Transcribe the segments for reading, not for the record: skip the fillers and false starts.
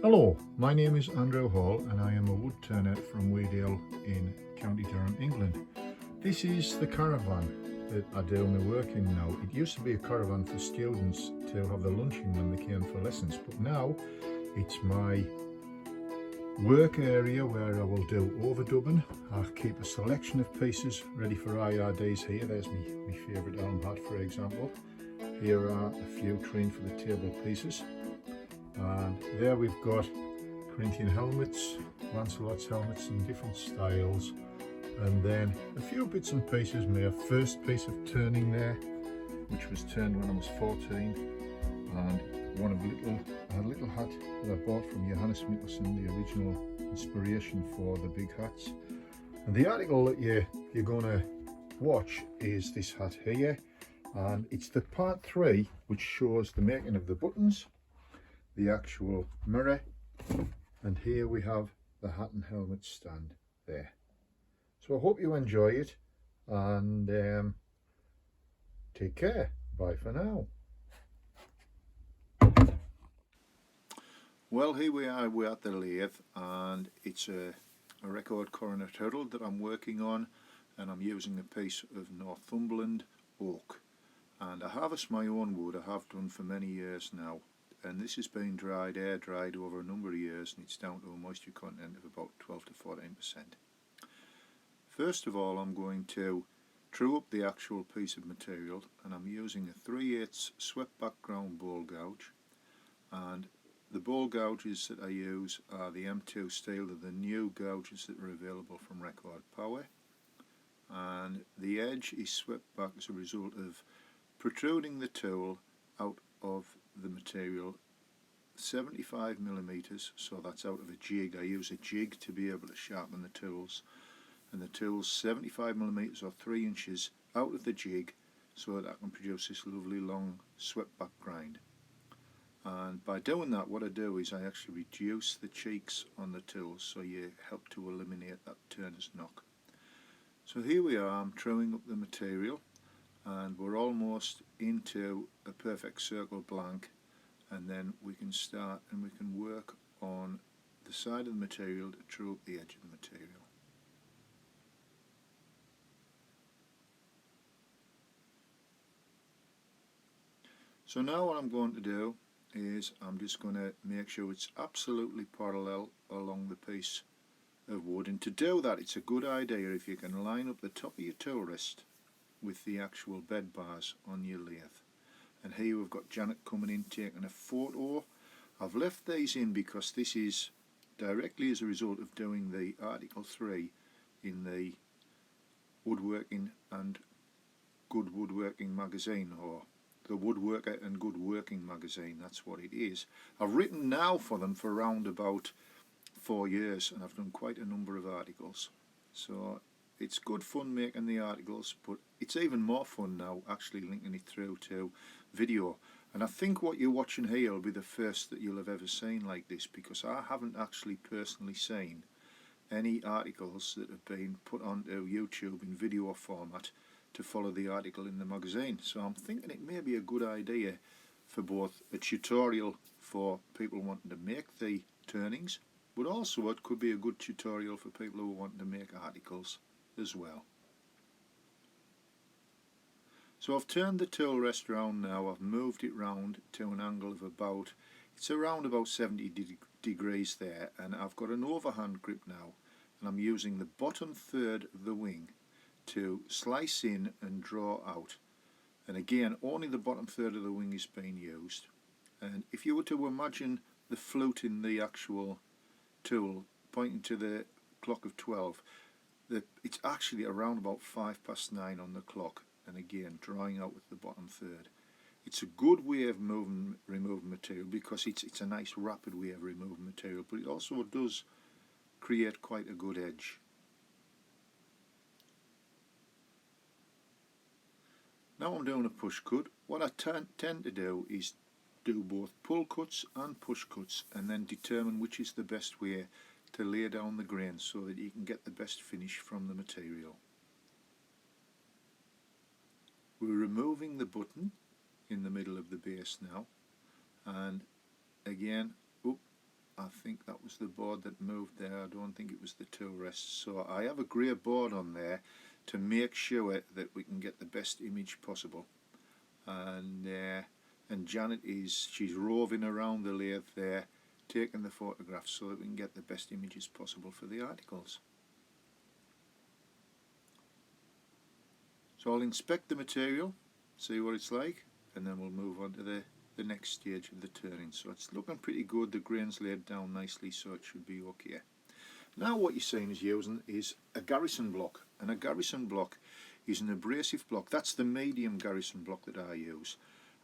Hello, my name is Andrew Hall and I am a wood turner from Weedale in County Durham, England. This is the caravan that I do my work in now. It used to be a caravan for students to have the lunching when they came for lessons, but now it's my work area where I will do overdubbing. I keep a selection of pieces ready for IRDs here. There's my favourite elm hat, for example. Here are a few trained for the table pieces. And there we've got Corinthian helmets, Lancelot's helmets in different styles, and then a few bits and pieces. My first piece of turning there, which was turned when I was 14, and I had a little hat that I bought from Johannes Mikkelsen, the original inspiration for the big hats. And the article that you're going to watch is this hat here, and it's the part 3, which shows the making of the buttons, the actual mirror, and here we have the hat and helmet stand there. So I hope you enjoy it, and take care. Bye for now. Well, here we're at the lathe, and it's a record coroner turtle that I'm working on, and I'm using a piece of Northumberland oak, and I harvest my own wood. I have done for many years now, and this has been air dried over a number of years, and it's down to a moisture content of about 12 to 14%. First of all, I'm going to true up the actual piece of material, and I'm using a 3/8 swept back ground bowl gouge, and the bowl gouges that I use are the M2 steel. They're the new gouges that are available from Record Power, and the edge is swept back as a result of protruding the tool out of the material 75mm, so that's out of a jig. I use a jig to be able to sharpen the tools, and the tool's 75mm or 3 inches out of the jig, so that I can produce this lovely long swept back grind. And by doing that, what I do is I actually reduce the cheeks on the tools, so you help to eliminate that turner's knock. So here we are, I'm truing up the material, and we're almost into a perfect circle blank, and then we can start and we can work on the side of the material to true up the edge of the material. So now what I'm going to do is I'm just going to make sure it's absolutely parallel along the piece of wood, and to do that it's a good idea if you can line up the top of your tool rest with the actual bed bars on your lathe. And here we've got Janet coming in taking a photo. I've left these in because this is directly as a result of doing the Article 3 in the Woodworking and Good Woodworking magazine, or the Woodworker and Good Working magazine, that's what it is. I've written now for them for around about 4 years, and I've done quite a number of articles. So it's good fun making the articles, but it's even more fun now actually linking it through to video. And I think what you're watching here will be the first that you'll have ever seen like this, because I haven't actually personally seen any articles that have been put onto YouTube in video format to follow the article in the magazine. So I'm thinking it may be a good idea for both a tutorial for people wanting to make the turnings, but also it could be a good tutorial for people who want to make articles as well. So I've turned the tool rest round now. I've moved it round to an angle of about, it's around about 70 degrees there, and I've got an overhand grip now, and I'm using the bottom third of the wing to slice in and draw out. And again, only the bottom third of the wing is being used. And if you were to imagine the flute in the actual tool pointing to the clock of 12, it's actually around about 9:05 on the clock, and again drawing out with the bottom third. It's a good way of removing material, because it's a nice rapid way of removing material, but it also does create quite a good edge. Now I'm doing a push cut. What I tend to do is do both pull cuts and push cuts, and then determine which is the best way to lay down the grain so that you can get the best finish from the material. We're removing the button in the middle of the base now, and again I think that was the board that moved there. I don't think it was the tool rest. So I have a grey board on there to make sure that we can get the best image possible. And Janet she's roving around the lathe there, taking the photographs so that we can get the best images possible for the articles. So I'll inspect the material, see what it's like, and then we'll move on to the next stage of the turning. So it's looking pretty good, the grain's laid down nicely, so it should be okay. Now what you're seeing is using is a Garrison block, and a Garrison block is an abrasive block. That's the medium Garrison block that I use,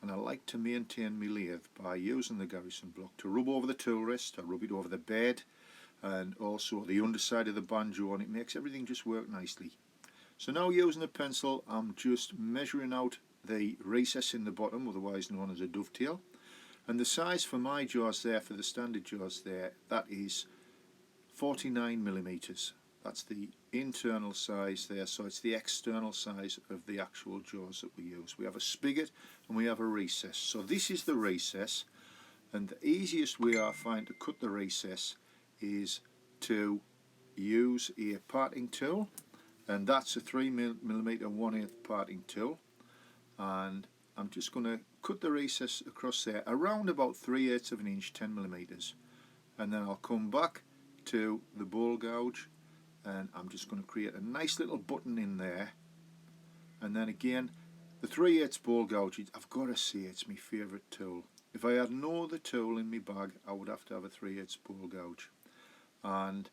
and I like to maintain my lathe by using the Garrison block to rub over the tool rest, I rub it over the bed, and also the underside of the banjo, and it makes everything just work nicely. So now using a pencil, I'm just measuring out the recess in the bottom, otherwise known as a dovetail, and the size for my jaws there, for the standard jaws there, that is 49mm. That's the internal size there, so it's the external size of the actual jaws that we use. We have a spigot and we have a recess. So this is the recess, and the easiest way I find to cut the recess is to use a parting tool, and that's a 3mm 1/8 parting tool, and I'm just going to cut the recess across there around about 3/8 of an inch, 10mm, and then I'll come back to the ball gouge and I'm just going to create a nice little button in there. And then again, the 3/8 ball gouge, I've got to say, it's my favourite tool. If I had no other tool in my bag, I would have to have a 3/8 ball gouge. And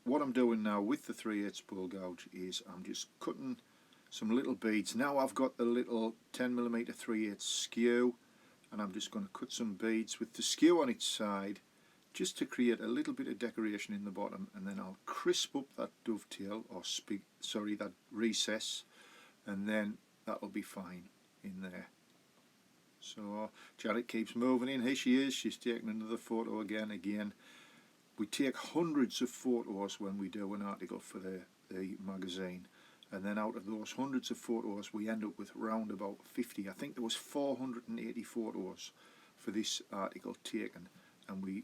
what I'm doing now with the 3/8 ball gouge is I'm just cutting some little beads. Now I've got the little 10mm 3/8 skew, and I'm just going to cut some beads with the skew on its side, just to create a little bit of decoration in the bottom, and then I'll crisp up that dovetail, or that recess, and then that'll be fine in there. So Janet keeps moving in. Here she is, she's taking another photo again. We take hundreds of photos when we do an article for the magazine, and then out of those hundreds of photos we end up with round about 50. I think there was 480 photos for this article taken, and we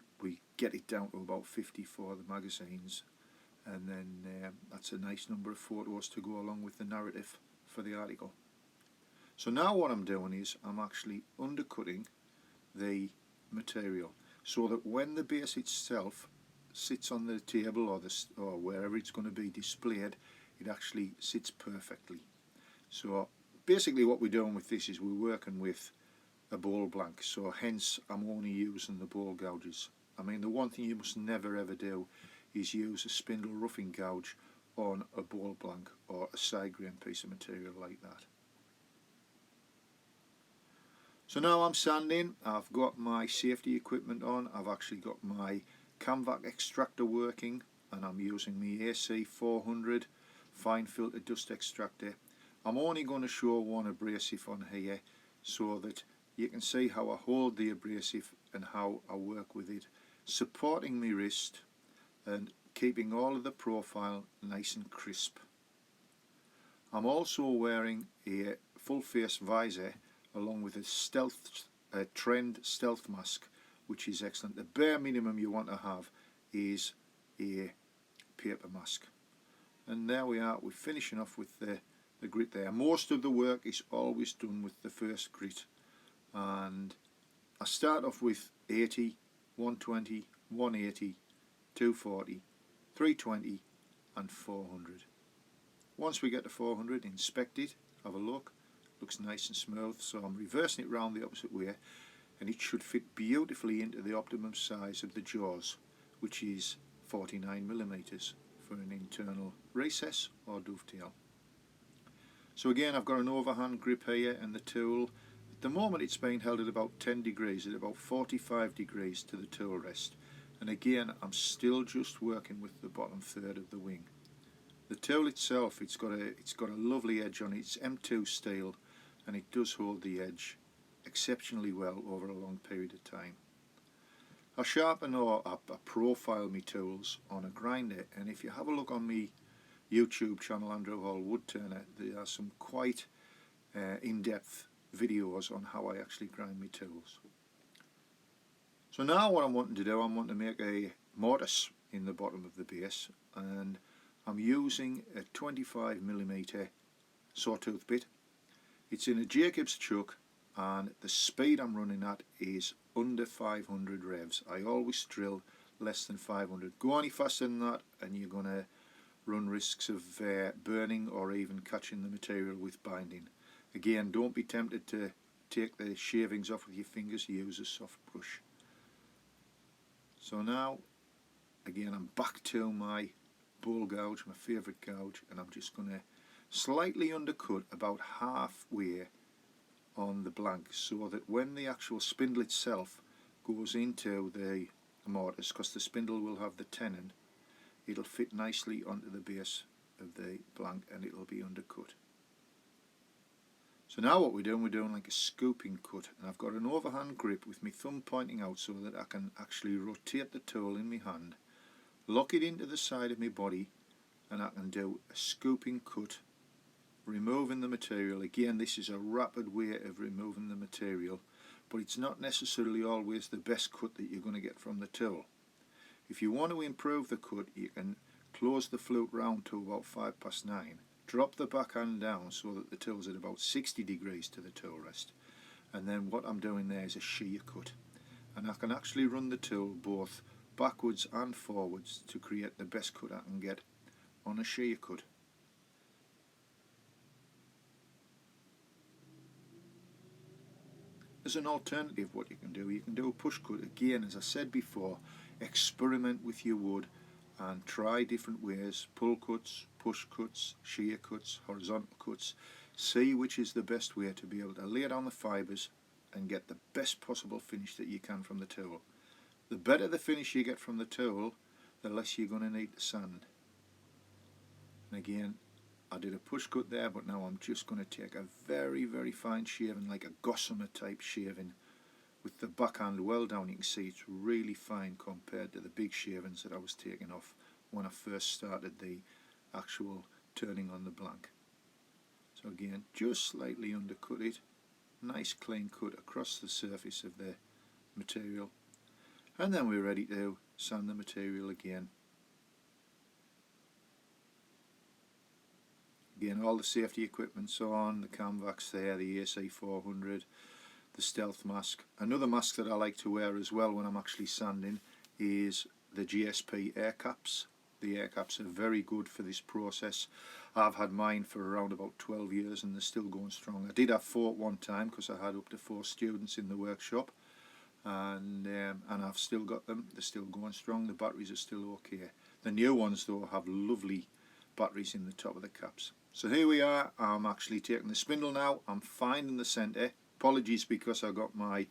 get it down to about 50 for the magazines, and then that's a nice number of photos to go along with the narrative for the article. So now what I'm doing is I'm actually undercutting the material so that when the base itself sits on the table or wherever it's going to be displayed, it actually sits perfectly. So basically what we're doing with this is we're working with a ball blank, so hence I'm only using the ball gouges. I mean, the one thing you must never ever do is use a spindle roughing gouge on a ball blank or a side grain piece of material like that. So now I'm sanding. I've got my safety equipment on. I've actually got my Camvac extractor working, and I'm using my AC 400 fine filter dust extractor. I'm only going to show one abrasive on here so that you can see how I hold the abrasive and how I work with it, supporting my wrist and keeping all of the profile nice and crisp. I'm also wearing a full face visor along with a trend stealth mask, which is excellent. The bare minimum you want to have is a paper mask. And there we are, we're finishing off with the grit there. Most of the work is always done with the first grit, and I start off with 80, 120, 180, 240, 320 and 400. Once we get to 400, inspect it, have a look. Looks nice and smooth, so I'm reversing it round the opposite way, and it should fit beautifully into the optimum size of the jaws, which is 49mm for an internal recess or dovetail. So again, I've got an overhand grip here, and the tool, at the moment it's being held at about 10 degrees, at about 45 degrees to the tool rest, and again I'm still just working with the bottom third of the wing. The tool itself, it's got a lovely edge on it. It's M2 steel, and it does hold the edge exceptionally well over a long period of time. I sharpen or I profile my tools on a grinder, and if you have a look on my YouTube channel, Andrew Hall Woodturner, there are some quite in-depth videos on how I actually grind my tools. So now what I'm wanting to do, I'm wanting to make a mortise in the bottom of the base, and I'm using a 25mm sawtooth bit. It's in a Jacob's chuck, and the speed I'm running at is under 500 revs. I always drill less than 500. Go any faster than that and you're going to run risks of burning or even catching the material with binding. Again, don't be tempted to take the shavings off with your fingers, use a soft brush. So now, again, I'm back to my bull gouge, my favourite gouge, and I'm just going to slightly undercut about halfway on the blank, so that when the actual spindle itself goes into the mortise, because the spindle will have the tenon, it'll fit nicely onto the base of the blank and it'll be undercut. So now what we're doing like a scooping cut, and I've got an overhand grip with my thumb pointing out so that I can actually rotate the tool in my hand, lock it into the side of my body, and I can do a scooping cut, removing the material. Again, this is a rapid way of removing the material, but it's not necessarily always the best cut that you're going to get from the tool. If you want to improve the cut, you can close the flute round to about 9:05, drop the backhand down so that the tool's at about 60 degrees to the tool rest, and then what I'm doing there is a shear cut, and I can actually run the tool both backwards and forwards to create the best cut I can get on a shear cut. As an alternative, what you can do a push cut. Again, as I said before, experiment with your wood and try different ways: pull cuts, push cuts, shear cuts, horizontal cuts. See which is the best way to be able to lay down the fibres and get the best possible finish that you can from the tool. The better the finish you get from the tool, the less you're going to need to sand. And again, I did a push cut there, but now I'm just going to take a very, very fine shaving, like a gossamer type shaving, with the backhand well down. You can see it's really fine compared to the big shavings that I was taking off when I first started the actual turning on the blank. So again, just slightly undercut it, nice clean cut across the surface of the material, and then we're ready to sand the material again. Again, all the safety equipment's on, the Camvax there, the AC400, the stealth mask. Another mask that I like to wear as well when I'm actually sanding is the GSP air caps. The air caps are very good for this process. I've had mine for around about 12 years and they're still going strong. I did have 4 at one time because I had up to 4 students in the workshop, and I've still got them. They're still going strong. The batteries are still okay. The new ones though have lovely batteries in the top of the caps. So here we are. I'm actually taking the spindle now. I'm finding the centre. Apologies because I got my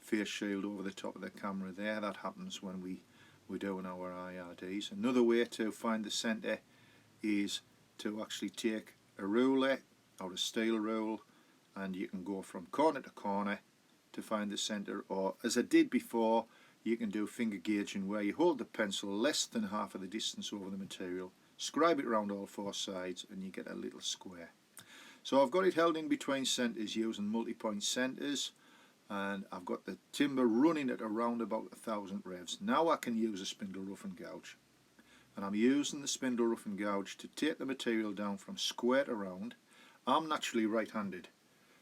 face shield over the top of the camera there. That happens when we're doing our IRDs. Another way to find the centre is to actually take a ruler or a steel rule, and you can go from corner to corner to find the centre, or as I did before, you can do finger gauging where you hold the pencil less than half of the distance over the material, scribe it around all 4 sides, and you get a little square. So I've got it held in between centres using multi-point centres, and I've got the timber running at around about 1000 revs. Now I can use a spindle rough and gouge, and I'm using the spindle rough and gouge to take the material down from square to round. I'm naturally right-handed,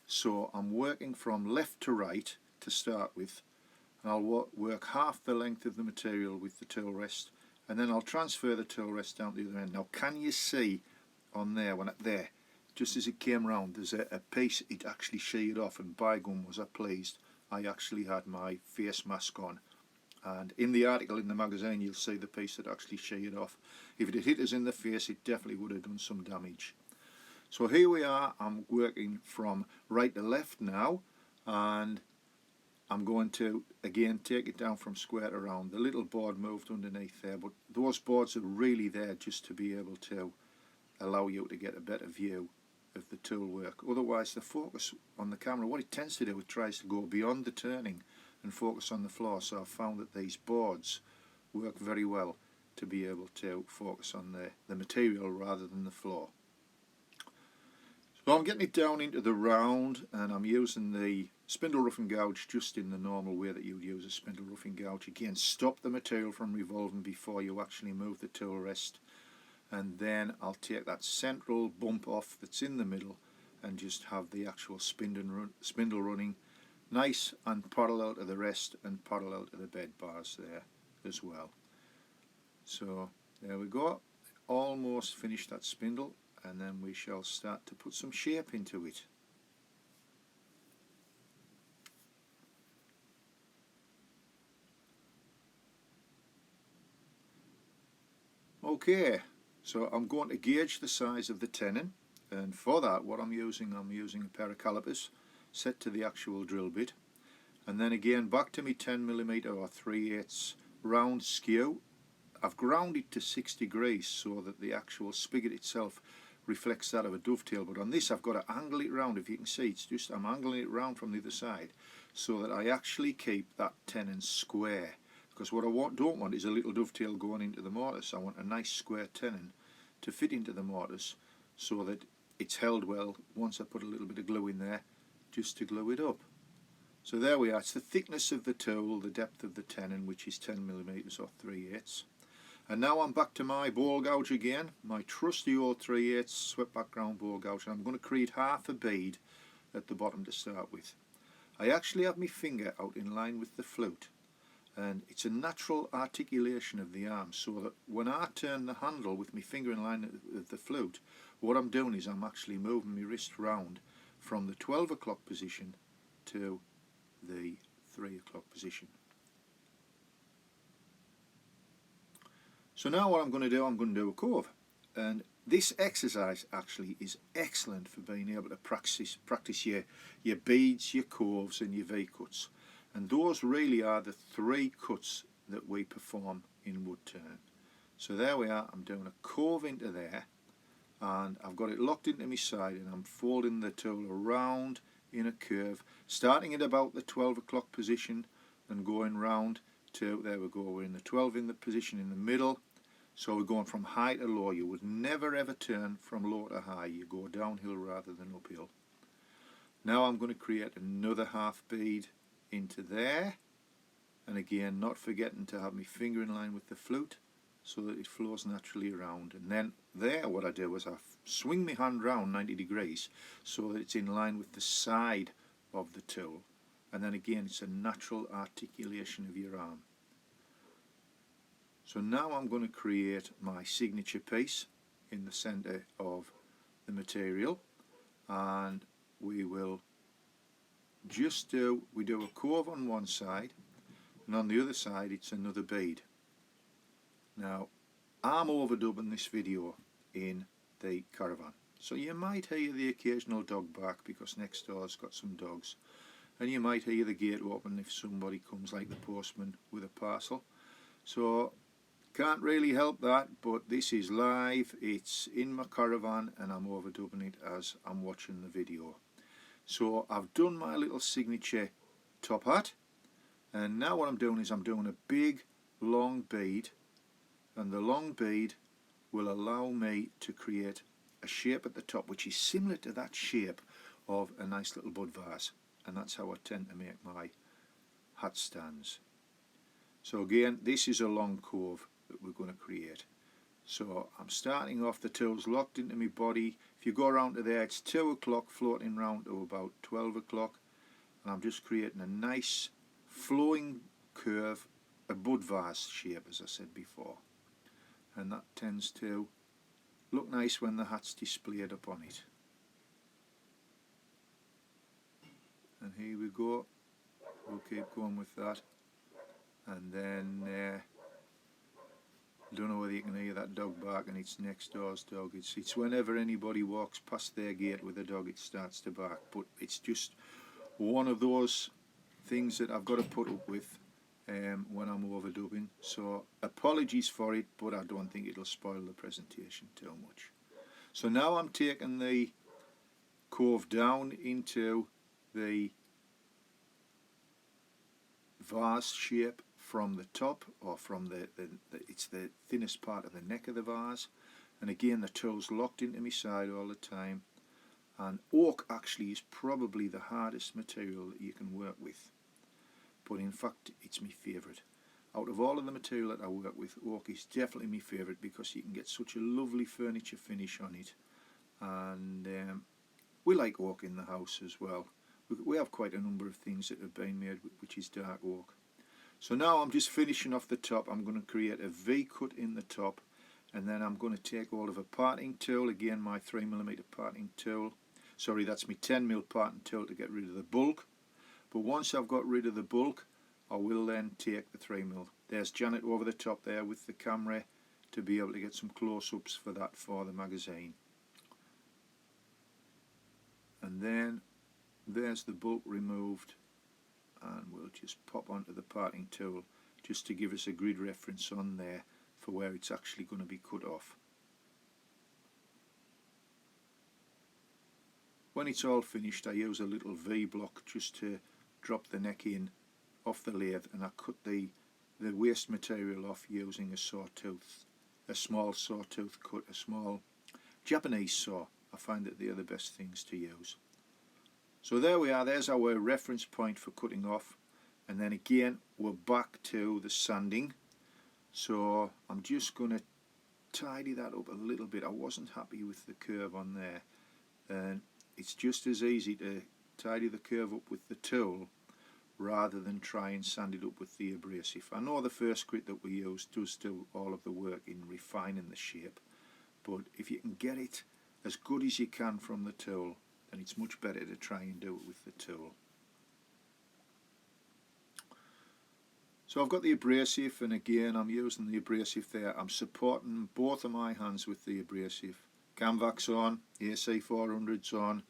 so I'm working from left to right to start with, and I'll work half the length of the material with the tool rest, and then I'll transfer the tool rest down to the other end. Now can you see on there, just as it came round, there's a piece it actually sheared off, and by gum was I pleased. I actually had my face mask on, and in the article in the magazine you'll see the piece that actually sheared off. If it had hit us in the face, it definitely would have done some damage. So here we are. I'm working from right to left now, and I'm going to again take it down from square to round. The little board moved underneath there, but those boards are really there just to be able to allow you to get a better view of the tool work. Otherwise the focus on the camera, what it tends to do, it tries to go beyond the turning and focus on the floor. So I've found that these boards work very well to be able to focus on the material rather than the floor. So So I'm getting it down into the round, and I'm using the spindle roughing gouge just in the normal way that you would use a spindle roughing gouge. Again, stop the material from revolving before you actually move the tool rest, and then I'll take that central bump off that's in the middle and just have the actual spindle running nice and parallel to the rest and parallel to the bed bars there as well. So there we go, almost finished that spindle, and then we shall start to put some shape into it. Okay, so I'm going to gauge the size of the tenon, and for that what I'm using a pair of calipers set to the actual drill bit, and then again back to my 10mm or 3/8 round skew. I've ground it to 6 degrees so that the actual spigot itself reflects that of a dovetail, but on this I've got to angle it round. If you can see, it's just I'm angling it round from the other side so that I actually keep that tenon square, because what I don't want is a little dovetail going into the mortise. I want a nice square tenon to fit into the mortise so that it's held well once I put a little bit of glue in there just to glue it up. So there we are, it's the thickness of the tool, the depth of the tenon, which is 10mm or 3/8. And now I'm back to my ball gouge again, my trusty old 3/8 swept background ball gouge, and I'm going to create half a bead at the bottom to start with. I actually have my finger out in line with the flute, and it's a natural articulation of the arm, so that when I turn the handle with my finger in line with the flute, what I'm doing is I'm actually moving my wrist round from the 12 o'clock position to the 3 o'clock position. So now what I'm going to do, I'm going to do a cove, and this exercise actually is excellent for being able to practice your beads, your coves and your V-cuts, and those really are the 3 cuts that we perform in wood turning. So there we are, I'm doing a cove into there, and I've got it locked into my side, and I'm folding the tool around in a curve, starting at about the 12 o'clock position and going round to, there we go, we're in the 12 in the position in the middle. So we're going from high to low. You would never ever turn from low to high, you go downhill rather than uphill. Now I'm going to create another half bead into there, and again not forgetting to have my finger in line with the flute so that it flows naturally around. And then there what I do is I swing my hand round 90 degrees so that it's in line with the side of the tool, and then again it's a natural articulation of your arm. So now I'm going to create my signature piece in the centre of the material, and we will just do a cove on one side, and on the other side it's another bead. Now I'm overdubbing this video in the caravan, so you might hear the occasional dog bark because next door's got some dogs, and you might hear the gate open if somebody comes, like the postman with a parcel. So can't really help that, but this is live, it's in my caravan, and I'm overdubbing it as I'm watching the video. So I've done my little signature top hat, and now what I'm doing is I'm doing a big long bead, and the long bead will allow me to create a shape at the top which is similar to that shape of a nice little bud vase, and that's how I tend to make my hat stands. So again, this is a long cove that we're going to create. So I'm starting off, the tool's locked into my body. If you go around to there, it's 2 o'clock floating round to about 12 o'clock, and I'm just creating a nice flowing curve, a bud vase shape as I said before, and that tends to look nice when the hat's displayed upon it. And here we go, we'll keep going with that, and then don't know whether you can hear that dog barking, it's next door's dog. It's whenever anybody walks past their gate with a dog it starts to bark, but it's just one of those things that I've got to put up with when I'm overdubbing. So apologies for it, but I don't think it'll spoil the presentation too much. So now I'm taking the cove down into the vase shape from the top, or from it's the thinnest part of the neck of the vase, and again the tool's locked into my side all the time, And oak actually is probably the hardest material that you can work with, but in fact it's my favourite. Out of all of the material that I work with, oak is definitely my favourite because you can get such a lovely furniture finish on it. And we like oak in the house as well. We have quite a number of things that have been made which is dark oak. So now I'm just finishing off the top. I'm going to create a V cut in the top, and then I'm going to take hold of a parting tool, again my 3mm parting tool. Sorry, that's my 10mm parting tool to get rid of the bulk. But once I've got rid of the bulk, I will then take the 3mm. There's Janet over the top there with the camera to be able to get some close-ups for that for the magazine. And then there's the bulk removed, and we'll just pop onto the parting tool just to give us a grid reference on there for where it's actually going to be cut off. When it's all finished, I use a little V block just to drop the neck in off the lathe, and I cut the waste material off using a sawtooth, a small sawtooth cut, a small Japanese saw. I find that they're the best things to use. So there we are, there's our reference point for cutting off, and then again we're back to the sanding. So I'm just going to tidy that up a little bit. I wasn't happy with the curve on there, and it's just as easy to tidy the curve up with the tool rather than try and sand it up with the abrasive. I know the first grit that we use does do all of the work in refining the shape, but if you can get it as good as you can from the tool, then it's much better to try and do it with the tool. So I've got the abrasive, and again I'm using the abrasive there. I'm supporting both of my hands with the abrasive. Camvax on, AC400's on,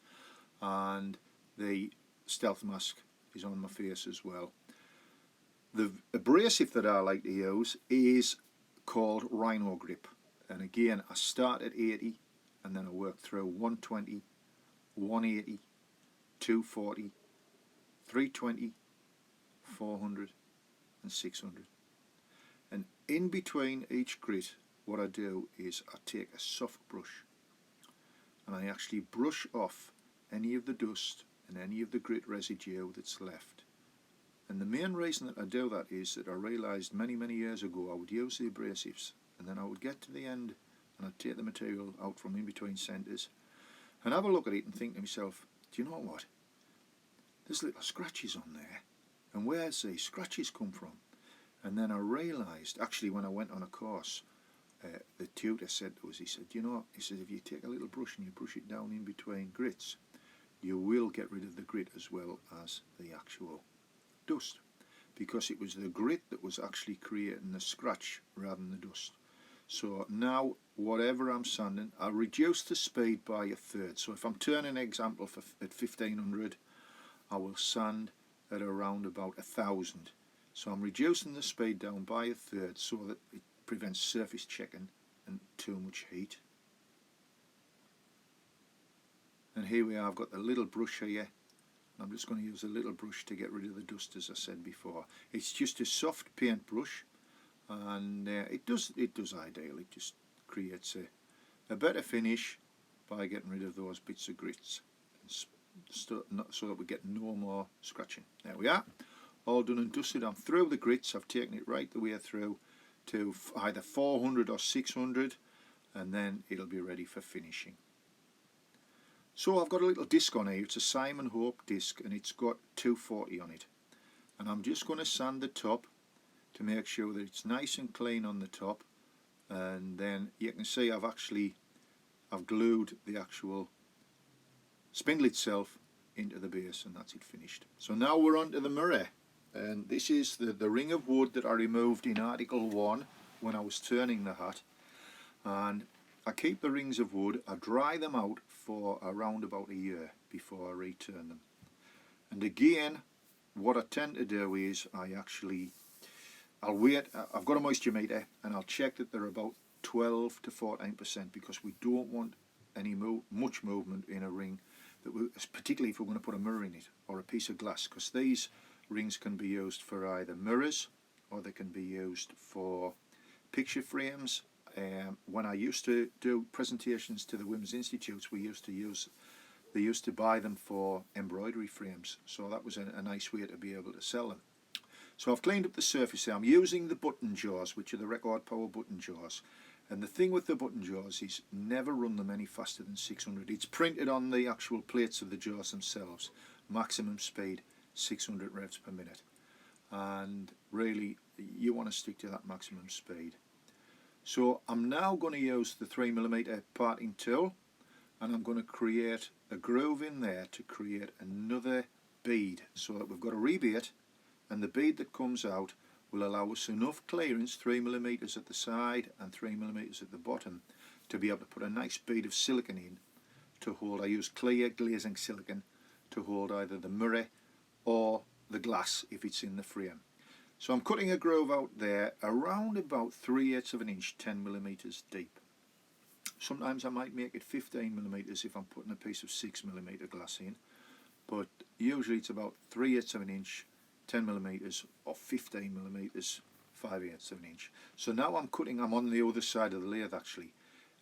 and the stealth mask is on my face as well. The abrasive that I like to use is called Rhino Grip, and again I start at 80 and then I work through 120, 180, 240, 320, 400 and 600. And in between each grit, what I do is I take a soft brush and I actually brush off any of the dust and any of the grit residue that's left. And the main reason that I do that is that I realised many years ago I would use the abrasives, and then I would get to the end and I'd take the material out from in between centres and have a look at it and think to myself, do you know what? There's little scratches on there, and where's these scratches come from? And then I realised, actually when I went on a course, the tutor said to us, he said, you know, he said, if you take a little brush and you brush it down in between grits, you will get rid of the grit as well as the actual dust, because it was the grit that was actually creating the scratch rather than the dust. So now whatever I'm sanding, I reduce the speed by a third. So if I'm turning an example at 1500, I will sand at around about 1000. So I'm reducing the speed down by a third so that it prevents surface checking and too much heat. And here we are, I've got the little brush here. I'm just going to use a little brush to get rid of the dust, as I said before. It's just a soft paint brush, and it does ideal. It just creates a better finish by getting rid of those bits of grits, so that we get no more scratching. There we are, all done and dusted. I'm through the grits. I've taken it right the way through to either 400 or 600, and then it'll be ready for finishing. So I've got a little disc on here. It's a Simon Hope disc, and it's got 240 on it, and I'm just going to sand the top to make sure that it's nice and clean on the top. And then you can see I've glued the actual spindle itself into the base, and that's it finished. So now we're on to the mirror, and this is the ring of wood that I removed in Article 1 when I was turning the hat. And I keep the rings of wood, I dry them out for around about a year before I return them. And again, what I tend to do is I'll wait, I've got a moisture meter, and I'll check that they're about 12 to 14%, because we don't want any much movement in a ring, particularly if we're going to put a mirror in it or a piece of glass, because these rings can be used for either mirrors or they can be used for picture frames. When I used to do presentations to the Women's Institutes, we used to use they used to buy them for embroidery frames, so that was a nice way to be able to sell them. So I've cleaned up the surface there. I'm using the button jaws, which are the record power button jaws. And the thing with the button jaws is never run them any faster than 600. It's printed on the actual plates of the jaws themselves. Maximum speed 600 revs per minute. And really you want to stick to that maximum speed. So I'm now going to use the 3mm parting tool, and I'm going to create a groove in there to create another bead, so that we've got a rebate, and the bead that comes out will allow us enough clearance, 3mm at the side and 3mm at the bottom, to be able to put a nice bead of silicone in to hold. I use clear glazing silicone to hold either the mirror or the glass if it's in the frame. So I'm cutting a groove out there around about 3/8 of an inch, 10mm deep. Sometimes I might make it 15mm if I'm putting a piece of 6mm glass in, but usually it's about 3/8 of an inch, 10mm, or 15mm, 5/8 of an inch. So now I'm cutting, I'm on the other side of the lathe actually,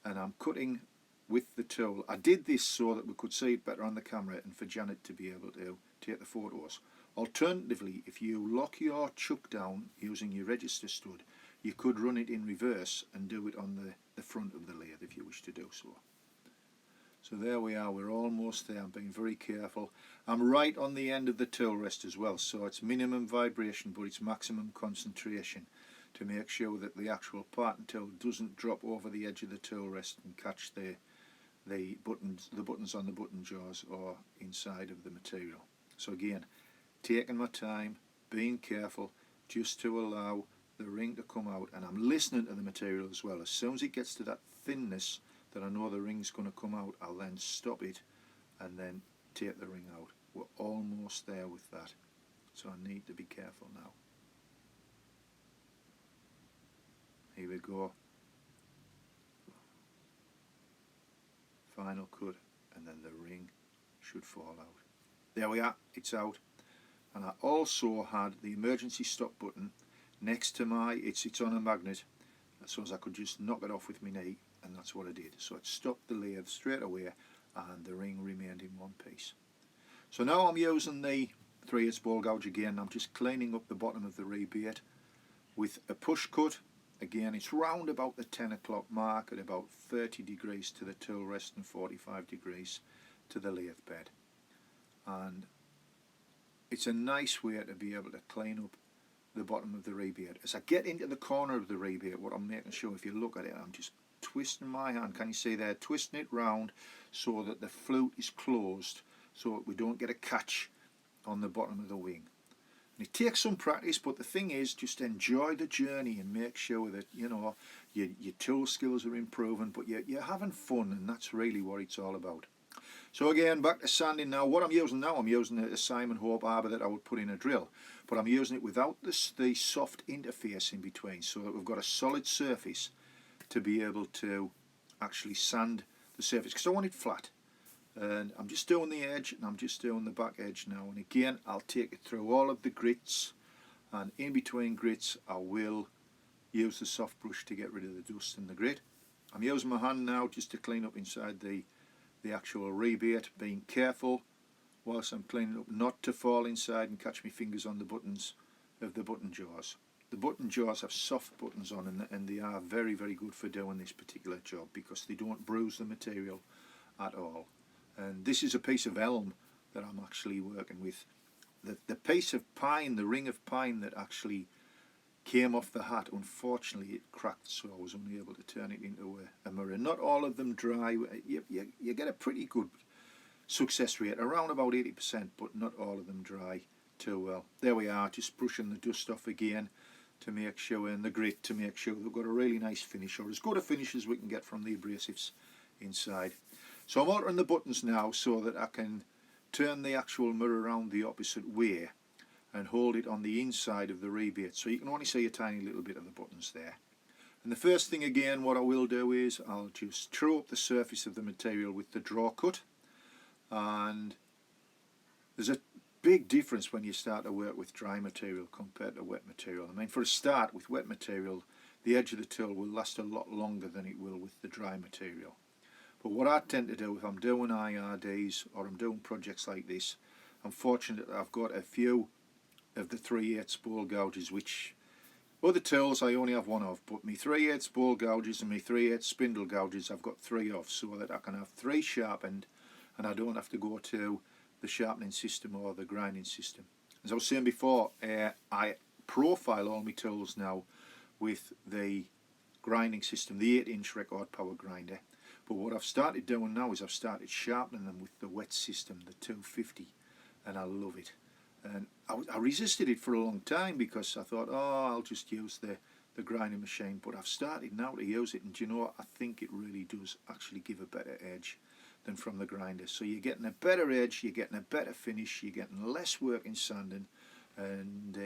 and I'm cutting with the tool. I did this so that we could see it better on the camera and for Janet to be able to take the photos. Alternatively, if you lock your chuck down using your register stud, you could run it in reverse and do it on the front of the lathe if you wish to do so. So there we are, we're almost there. I'm being very careful. I'm right on the end of the tool rest as well, so it's minimum vibration but it's maximum concentration to make sure that the actual parting tool doesn't drop over the edge of the tool rest and catch the buttons on the button jaws or inside of the material. So again, taking my time, being careful, just to allow the ring to come out, and I'm listening to the material as well. As soon as it gets to that thinness that I know the ring's going to come out, I'll then stop it and then take the ring out. We're almost there with that, so I need to be careful now. Here we go. Final cut, and then the ring should fall out. There we are, it's out. And I also had the emergency stop button next to my, it's on a magnet, so as I could just knock it off with my knee, and that's what I did. So it stopped the lathe straight away and the ring remained in one piece. So now I'm using the 3/8 ball gouge again. I'm just cleaning up the bottom of the rebate with a push cut. Again, it's round about the 10 o'clock mark at about 30 degrees to the tool rest and 45 degrees to the lathe bed. And it's a nice way to be able to clean up the bottom of the rebate. As I get into the corner of the rebate, what I'm making sure, if you look at it, I'm just twisting my hand, can you see there, twisting it round so that the flute is closed so that we don't get a catch on the bottom of the wing. And it takes some practice, but the thing is, just enjoy the journey and make sure that, you know, your tool skills are improving, but you're having fun, and that's really what it's all about. So again, back to sanding now. What I'm using now, I'm using a Simon Hope arbor that I would put in a drill, but I'm using it without the soft interface in between, so that we've got a solid surface to be able to actually sand the surface, because I want it flat. And I'm just doing the edge, and I'm just doing the back edge now. And again, I'll take it through all of the grits, and in between grits I will use the soft brush to get rid of the dust in the grit. I'm using my hand now just to clean up inside the actual rebate, being careful whilst I'm cleaning up not to fall inside and catch my fingers on the buttons of the button jaws. The button jaws have soft buttons on, and they are very, very good for doing this particular job because they don't bruise the material at all. And this is a piece of elm that I'm actually working with. The piece of pine, the ring of pine that actually came off the hat, unfortunately it cracked, so I was only able to turn it into a mirror. Not all of them dry. You get a pretty good success rate, around about 80%, but not all of them dry too well. There we are, just brushing the dust off again to make sure, and the grit to make sure they've got a really nice finish, or as good a finish as we can get from the abrasives inside. So I'm altering the buttons now so that I can turn the actual mirror around the opposite way and hold it on the inside of the rebate, so you can only see a tiny little bit of the buttons there. And the first thing again, what I will do is I'll just throw up the surface of the material with the draw cut. And there's a big difference when you start to work with dry material compared to wet material. I mean, for a start, with wet material, the edge of the tool will last a lot longer than it will with the dry material. But what I tend to do if I'm doing IRDs or I'm doing projects like this, I'm fortunate that I've got a few of the 3/8 ball gouges, which other tools I only have one of, but my 3/8 ball gouges and my 3/8 spindle gouges I've got 3 of, so that I can have 3 sharpened and I don't have to go to the sharpening system or the grinding system. As I was saying before, I profile all my tools now with the grinding system, the 8-inch record power grinder. But what I've started doing now is I've started sharpening them with the wet system, the 250, and I love it. And I resisted it for a long time because I thought, oh, I'll just use the grinding machine. But I've started now to use it, and do you know what? I think it really does actually give a better edge than from the grinder. So you're getting a better edge, you're getting a better finish, you're getting less work in sanding, and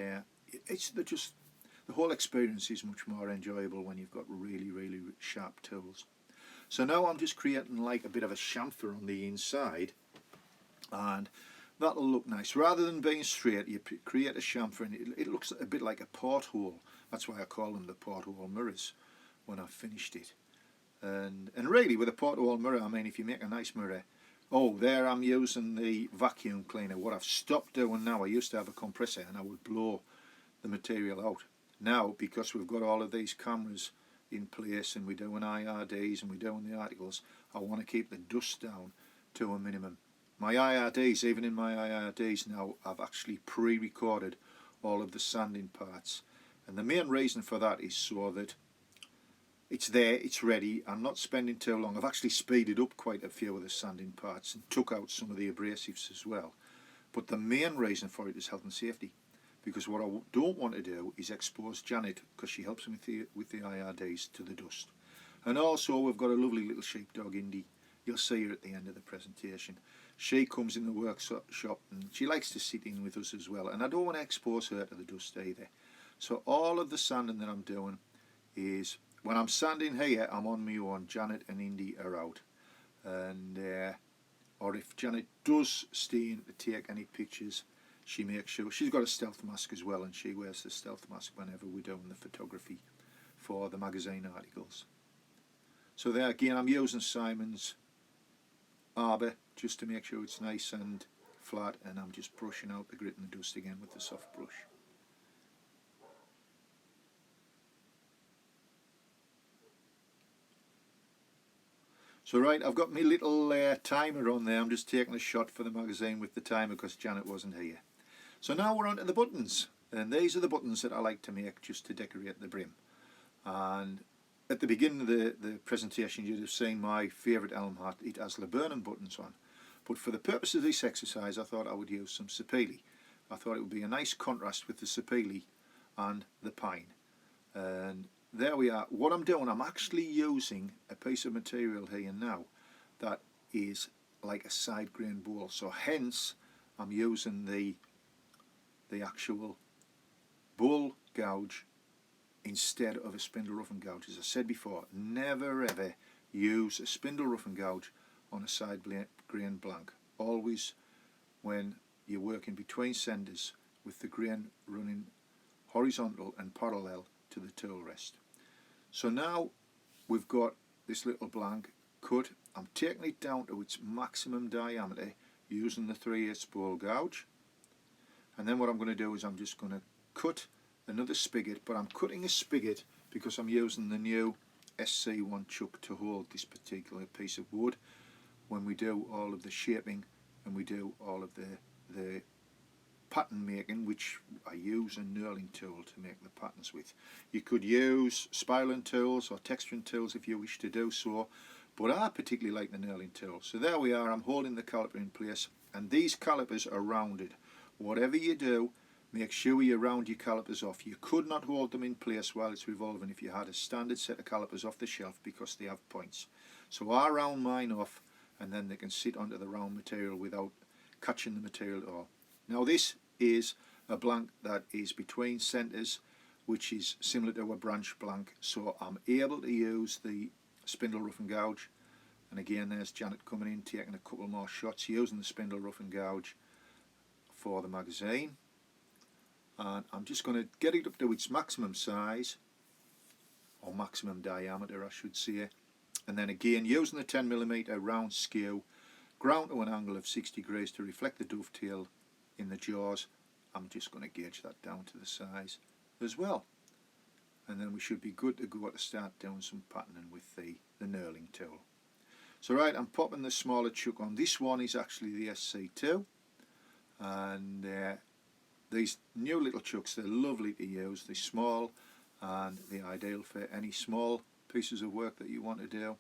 it's just the whole experience is much more enjoyable when you've got really, really sharp tools. So now I'm just creating like a bit of a chamfer on the inside, and that'll look nice. Rather than being straight, you create a chamfer, and it looks a bit like a porthole. That's why I call them the porthole mirrors when I've finished it. And really, with a porthole mirror, I mean, if you make a nice mirror, oh, there I'm using the vacuum cleaner. What I've stopped doing now, I used to have a compressor and I would blow the material out. Now, because we've got all of these cameras in place and we're doing IRDs and we're doing the articles, I want to keep the dust down to a minimum. My IRDs, even in my IRDs now, I've actually pre-recorded all of the sanding parts, and the main reason for that is so that it's there, it's ready. I'm not spending too long. I've actually speeded up quite a few of the sanding parts and took out some of the abrasives as well. But the main reason for it is health and safety, because what I don't want to do is expose Janet, because she helps me with the IRDs, to the dust. And also we've got a lovely little sheepdog, Indy. You'll see her at the end of the presentation. She comes in the workshop and she likes to sit in with us as well, and I don't want to expose her to the dust either. So all of the sanding that I'm doing is, when I'm sanding here, I'm on my own. Janet and Indy are out, and or if Janet does stay in to take any pictures, she makes sure she's got a stealth mask as well, and she wears the stealth mask whenever we're doing the photography for the magazine articles. So there again, I'm using Simon's arbor just to make sure it's nice and flat, and I'm just brushing out the grit and the dust again with the soft brush. So right, I've got my little timer on there. I'm just taking a shot for the magazine with the timer because Janet wasn't here. So now we're on to the buttons, and these are the buttons that I like to make just to decorate the brim. And at the beginning of the presentation, you'd have seen my favourite elm hat. It has laburnum buttons on, but for the purpose of this exercise, I thought I would use some sapele. I thought it would be a nice contrast with the sapele and the pine. And there we are. What I'm doing, I'm actually using a piece of material here now that is like a side grain bowl. So hence, I'm using the actual bull gouge instead of a spindle rough and gouge. As I said before, never ever use a spindle rough and gouge on a side grain blank. Always when you're working between centres with the grain running horizontal and parallel to the tool rest. So now we've got this little blank cut. I'm taking it down to its maximum diameter using the 3/8 ball gouge, and then what I'm going to do is I'm just going to cut another spigot, but I'm cutting a spigot because I'm using the new SC1 chuck to hold this particular piece of wood when we do all of the shaping and we do all of the pattern making, which I use a knurling tool to make the patterns with. You could use spiraling tools or texturing tools if you wish to do so, but I particularly like the knurling tool. So there we are, I'm holding the caliper in place, and these calipers are rounded. Whatever you do, make sure you round your calipers off. You could not hold them in place while it's revolving if you had a standard set of calipers off the shelf because they have points. So I round mine off, and then they can sit onto the round material without catching the material at all. Now this is a blank that is between centres, which is similar to a branch blank, so I'm able to use the spindle rough and gouge. And again, there's Janet coming in, taking a couple more shots using the spindle rough and gouge for the magazine. And I'm just going to get it up to its maximum size, or maximum diameter I should say, and then again using the 10mm round skew, ground to an angle of 6 degrees to reflect the dovetail in the jaws. I'm just going to gauge that down to the size as well, and then we should be good to go to start doing some patterning with the knurling tool. So right, I'm popping the smaller chuck on. This one is actually the SC2, and these new little chucks, they're lovely to use. They're small and they're ideal for any small pieces of work that you want to do.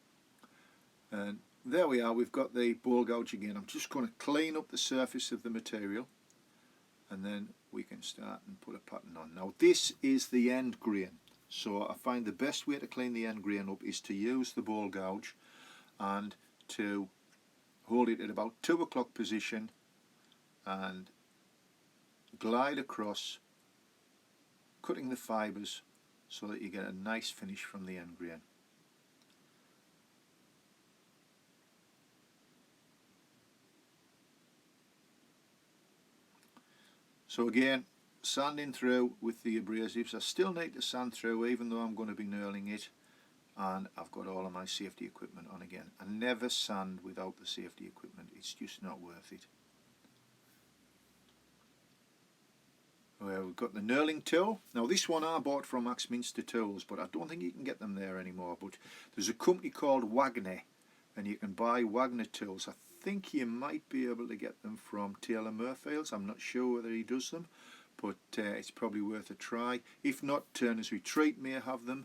And there we are, we've got the ball gouge again. I'm just going to clean up the surface of the material, and then we can start and put a pattern on. Now this is the end grain, so I find the best way to clean the end grain up is to use the ball gouge and to hold it at about 2 o'clock position and glide across, cutting the fibres so that you get a nice finish from the end grain. So again, sanding through with the abrasives. I still need to sand through even though I'm going to be knurling it, and I've got all of my safety equipment on again. I never sand without the safety equipment, it's just not worth it. Well, we've got the Knurling Tool. Now this one I bought from Axminster Tools, but I don't think you can get them there anymore. But there's a company called Wagner, and you can buy Wagner tools. I think you might be able to get them from Taylor Murfields. I'm not sure whether he does them, but it's probably worth a try. If not, Turners Retreat may have them,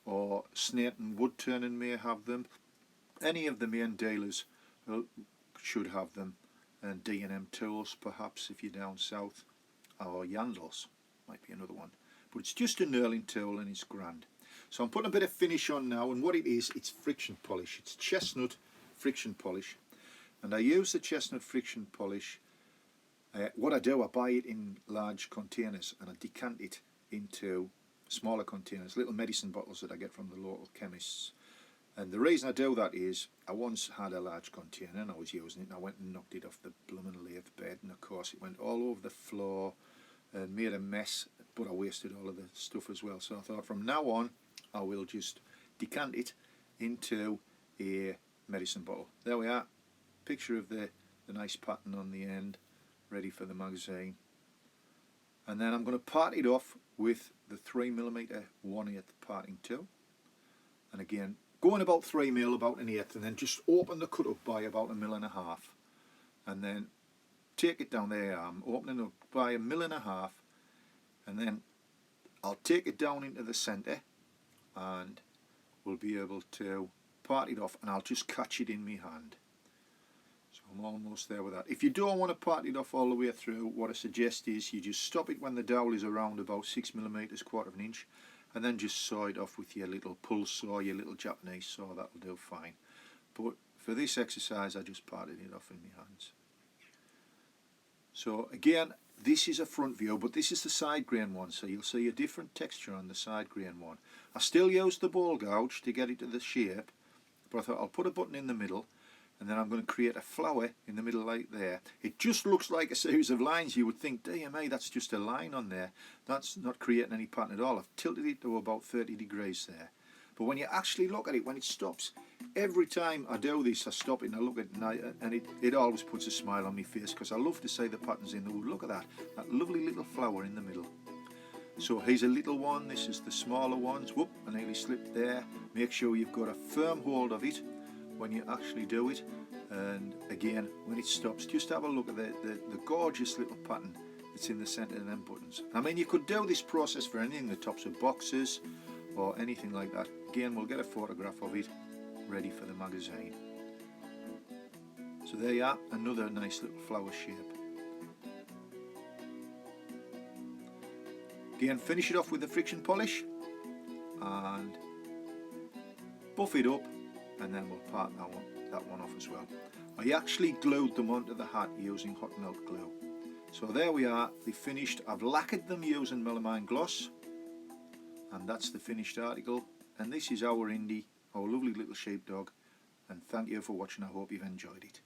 or Snayton Wood Turning may have them. Any of the main dealers should have them, and D&M Tools perhaps if you're down south, or Yandles might be another one. But it's just a knurling tool and it's grand. So I'm putting a bit of finish on now, and what it is, it's friction polish. It's chestnut friction polish, and I use the chestnut friction polish. What I do, I buy it in large containers and I decant it into smaller containers, little medicine bottles that I get from the local chemists. And the reason I do that is I once had a large container and I was using it, and I went and knocked it off the blooming lathe bed, and of course it went all over the floor and made a mess, but I wasted all of the stuff as well. So I thought from now on I will just decant it into a medicine bottle. There we are, picture of the nice pattern on the end, ready for the magazine. And then I'm going to part it off with the 3mm 1/8 parting tool, and again going about 3mm, about 1/8, and then just open the cut up by about 1.5 mm, and then take it down there. I'm opening up by 1.5 mm, and then I'll take it down into the centre and we'll be able to part it off, and I'll just catch it in my hand. So I'm almost there with that. If you don't want to part it off all the way through, what I suggest is you just stop it when the dowel is around about 6mm, 1/4 inch, and then just saw it off with your little pull saw, your little Japanese saw. That'll do fine. But for this exercise I just parted it off in my hands. So again, this is a front view, but this is the side grain one, so you'll see a different texture on the side grain one. I still use the ball gouge to get it to the shape, but I thought I'll put a button in the middle, and then I'm going to create a flower in the middle like there. It just looks like a series of lines. You would think, DMA, that's just a line on there. That's not creating any pattern at all. I've tilted it to about 30 degrees there. But when you actually look at it, when it stops, every time I do this, I stop it and I look at it, and it always puts a smile on my face, because I love to see the patterns in the wood. Look at that lovely little flower in the middle. So here's a little one, this is the smaller ones. Whoop, I nearly slipped there. Make sure you've got a firm hold of it when you actually do it, and again when it stops, just have a look at the gorgeous little pattern that's in the centre of them buttons. I mean, you could do this process for anything, the tops of boxes or anything like that. Again, we'll get a photograph of it ready for the magazine. So there you are, another nice little flower shape. Again, finish it off with the friction polish and buff it up, and then we'll part that one off as well. I actually glued them onto the hat using hot melt glue. So there we are, they finished. I've lacquered them using melamine gloss, and that's the finished article. And this is our Indy, our lovely little sheepdog, and thank you for watching. I hope you've enjoyed it.